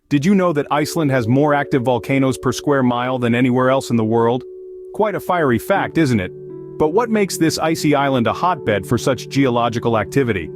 Did you know that Iceland has more active volcanoes per square mile than anywhere else in the world? Quite a fiery fact, isn't it? But what makes this icy island a hotbed for such geological activity?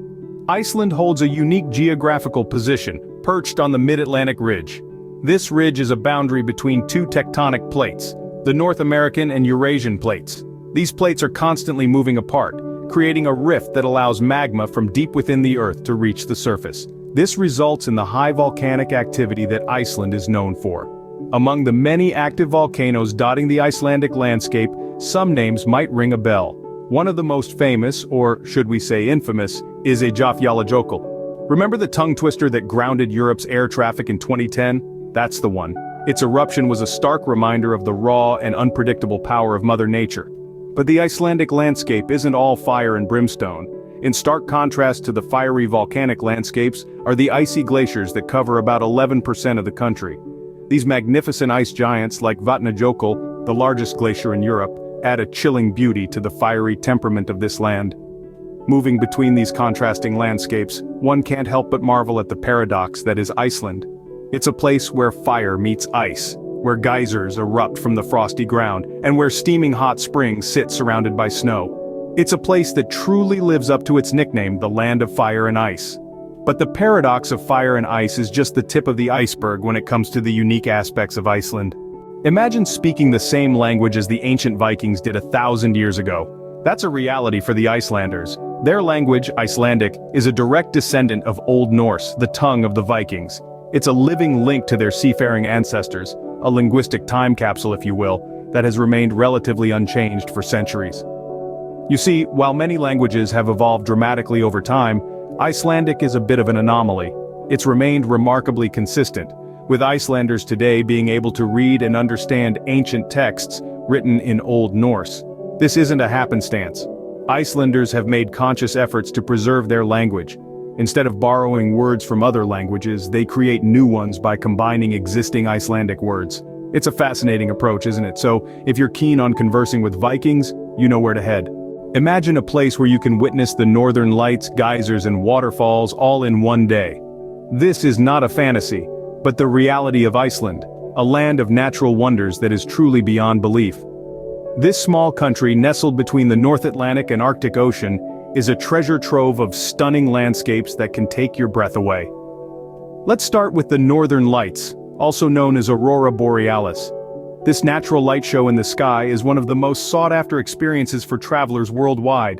Iceland holds a unique geographical position, perched on the mid-Atlantic ridge. This ridge is a boundary between two tectonic plates, the North American and Eurasian plates. These plates are constantly moving apart, creating a rift that allows magma from deep within the Earth to reach the surface. This results in the high volcanic activity that Iceland is known for. Among the many active volcanoes dotting the Icelandic landscape, some names might ring a bell. One of the most famous, or should we say infamous, is Eyjafjallajökull. Remember the tongue twister that grounded Europe's air traffic in 2010? That's the one. Its eruption was a stark reminder of the raw and unpredictable power of Mother Nature. But the Icelandic landscape isn't all fire and brimstone. In stark contrast to the fiery volcanic landscapes are the icy glaciers that cover about 11% of the country. These magnificent ice giants like Vatnajökull, the largest glacier in Europe, add a chilling beauty to the fiery temperament of this land. Moving between these contrasting landscapes, one can't help but marvel at the paradox that is Iceland. It's a place where fire meets ice, where geysers erupt from the frosty ground, and where steaming hot springs sit surrounded by snow. It's a place that truly lives up to its nickname, the land of fire and ice. But the paradox of fire and ice is just the tip of the iceberg when it comes to the unique aspects of Iceland. Imagine speaking the same language as the ancient Vikings did 1,000 years ago. That's a reality for the Icelanders. Their language, Icelandic, is a direct descendant of Old Norse, the tongue of the Vikings. It's a living link to their seafaring ancestors, a linguistic time capsule if you will, that has remained relatively unchanged for centuries. You see, while many languages have evolved dramatically over time, Icelandic is a bit of an anomaly. It's remained remarkably consistent, with Icelanders today being able to read and understand ancient texts written in Old Norse. This isn't a happenstance. Icelanders have made conscious efforts to preserve their language. Instead of borrowing words from other languages, they create new ones by combining existing Icelandic words. It's a fascinating approach, isn't it? So, if you're keen on conversing with Vikings, you know where to head. Imagine a place where you can witness the northern lights, geysers and waterfalls all in one day. This is not a fantasy, but the reality of Iceland, a land of natural wonders that is truly beyond belief. This small country nestled between the North Atlantic and Arctic Ocean is a treasure trove of stunning landscapes that can take your breath away. Let's start with the Northern Lights, also known as Aurora Borealis. This natural light show in the sky is one of the most sought-after experiences for travelers worldwide.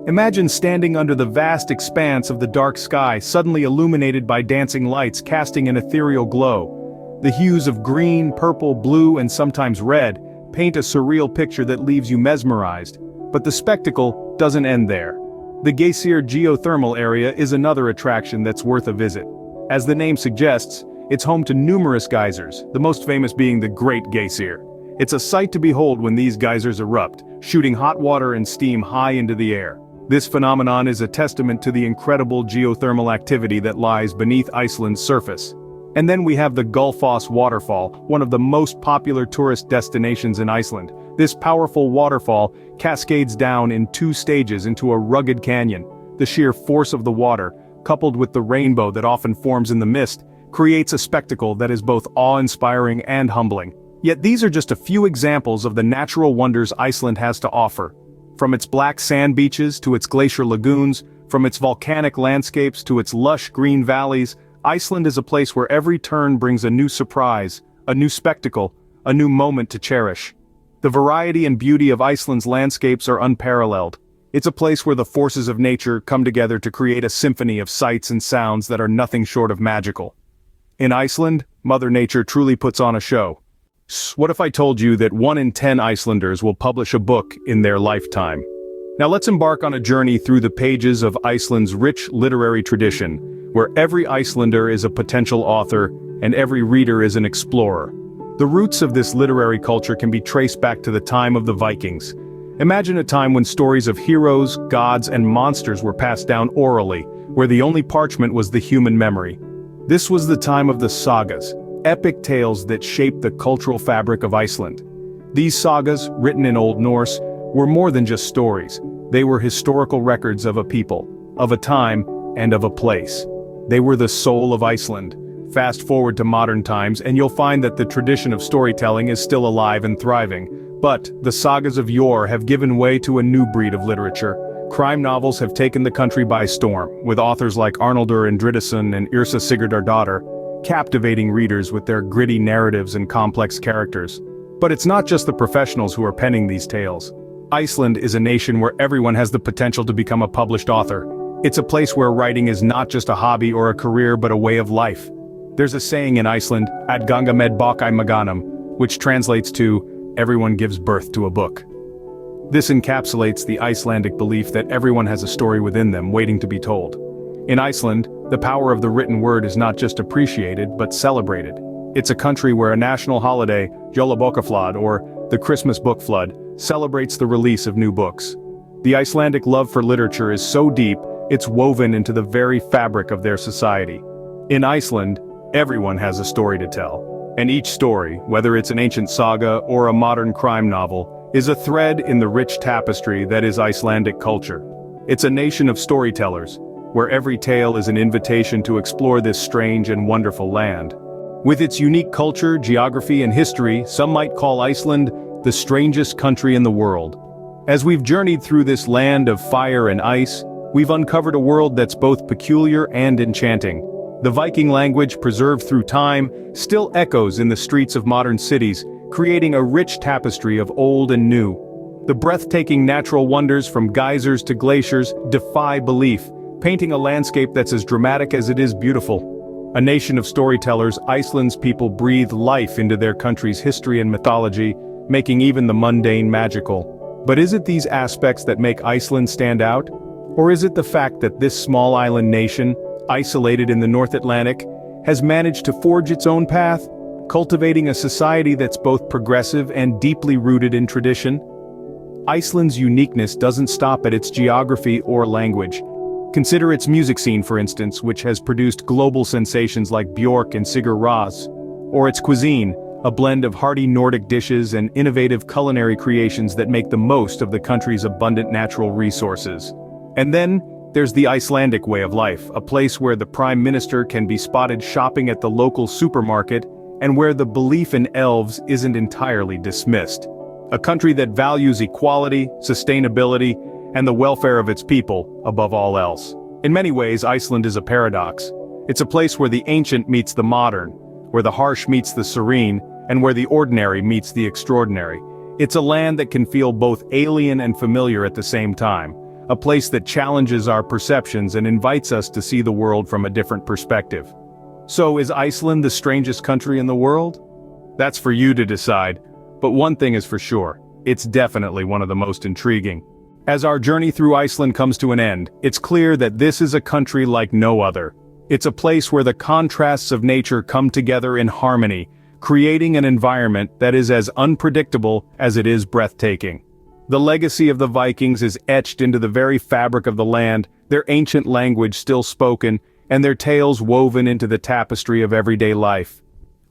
Imagine standing under the vast expanse of the dark sky, suddenly illuminated by dancing lights casting an ethereal glow. The hues of green, purple, blue, and sometimes red paint a surreal picture that leaves you mesmerized. But the spectacle doesn't end there. The Geysir geothermal area is another attraction that's worth a visit. As the name suggests, it's home to numerous geysers, the most famous being the Great Geysir. It's a sight to behold when these geysers erupt, shooting hot water and steam high into the air. This phenomenon is a testament to the incredible geothermal activity that lies beneath Iceland's surface. And then we have the Gullfoss waterfall, one of the most popular tourist destinations in Iceland. This powerful waterfall cascades down in 2 stages into a rugged canyon. The sheer force of the water, coupled with the rainbow that often forms in the mist, creates a spectacle that is both awe-inspiring and humbling. Yet these are just a few examples of the natural wonders Iceland has to offer. From its black sand beaches to its glacier lagoons, from its volcanic landscapes to its lush green valleys, Iceland is a place where every turn brings a new surprise, a new spectacle, a new moment to cherish. The variety and beauty of Iceland's landscapes are unparalleled. It's a place where the forces of nature come together to create a symphony of sights and sounds that are nothing short of magical. In Iceland, Mother Nature truly puts on a show. What if I told you that 1 in 10 Icelanders will publish a book in their lifetime? Now let's embark on a journey through the pages of Iceland's rich literary tradition, where every Icelander is a potential author and every reader is an explorer. The roots of this literary culture can be traced back to the time of the Vikings. Imagine a time when stories of heroes, gods, and monsters were passed down orally, where the only parchment was the human memory. This was the time of the sagas, epic tales that shaped the cultural fabric of Iceland. These sagas, written in Old Norse, were more than just stories. They were historical records of a people, of a time, and of a place. They were the soul of Iceland, Fast forward to modern times and you'll find that the tradition of storytelling is still alive and thriving. But the sagas of yore have given way to a new breed of literature. Crime novels have taken the country by storm, with authors like Arnaldur Indridason and Yrsa Sigurdardóttir captivating readers with their gritty narratives and complex characters. But it's not just the professionals who are penning these tales. Iceland is a nation where everyone has the potential to become a published author. It's a place where writing is not just a hobby or a career but a way of life. There's a saying in Iceland, "At ganga med bók I maganum," which translates to, "Everyone gives birth to a book." This encapsulates the Icelandic belief that everyone has a story within them waiting to be told. In Iceland, the power of the written word is not just appreciated but celebrated. It's a country where a national holiday, Jólabókaflóð, or the Christmas book flood, celebrates the release of new books. The Icelandic love for literature is so deep, it's woven into the very fabric of their society. In Iceland, everyone has a story to tell. And each story, whether it's an ancient saga or a modern crime novel, is a thread in the rich tapestry that is Icelandic culture. It's a nation of storytellers, where every tale is an invitation to explore this strange and wonderful land. With its unique culture, geography, and history, some might call Iceland the strangest country in the world. As we've journeyed through this land of fire and ice, we've uncovered a world that's both peculiar and enchanting. The Viking language, preserved through time, still echoes in the streets of modern cities, creating a rich tapestry of old and new. The breathtaking natural wonders from geysers to glaciers defy belief, painting a landscape that's as dramatic as it is beautiful. A nation of storytellers, Iceland's people breathe life into their country's history and mythology, making even the mundane magical. But is it these aspects that make Iceland stand out? Or is it the fact that this small island nation, isolated in the North Atlantic, has managed to forge its own path, cultivating a society that's both progressive and deeply rooted in tradition? Iceland's uniqueness doesn't stop at its geography or language. Consider its music scene, for instance, which has produced global sensations like Björk and Sigur Rós, or its cuisine, a blend of hearty Nordic dishes and innovative culinary creations that make the most of the country's abundant natural resources. And then, there's the Icelandic way of life, a place where the Prime Minister can be spotted shopping at the local supermarket, and where the belief in elves isn't entirely dismissed. A country that values equality, sustainability, and the welfare of its people, above all else. In many ways, Iceland is a paradox. It's a place where the ancient meets the modern, where the harsh meets the serene, and where the ordinary meets the extraordinary. It's a land that can feel both alien and familiar at the same time, a place that challenges our perceptions and invites us to see the world from a different perspective. So is Iceland the strangest country in the world? That's for you to decide, but one thing is for sure, it's definitely one of the most intriguing. As our journey through Iceland comes to an end, it's clear that this is a country like no other. It's a place where the contrasts of nature come together in harmony, creating an environment that is as unpredictable as it is breathtaking. The legacy of the Vikings is etched into the very fabric of the land, their ancient language still spoken, and their tales woven into the tapestry of everyday life.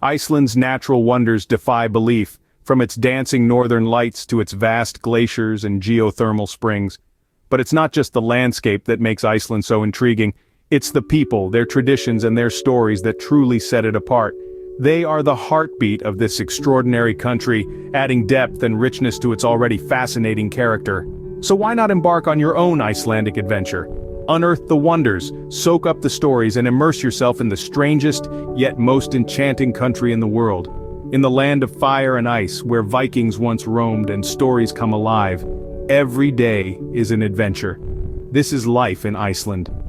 Iceland's natural wonders defy belief, from its dancing northern lights to its vast glaciers and geothermal springs. But it's not just the landscape that makes Iceland so intriguing, it's the people, their traditions and their stories that truly set it apart. They are the heartbeat of this extraordinary country, adding depth and richness to its already fascinating character. So why not embark on your own Icelandic adventure? Unearth the wonders, soak up the stories, and immerse yourself in the strangest, yet most enchanting country in the world. In the land of fire and ice, where Vikings once roamed and stories come alive, every day is an adventure. This is life in Iceland.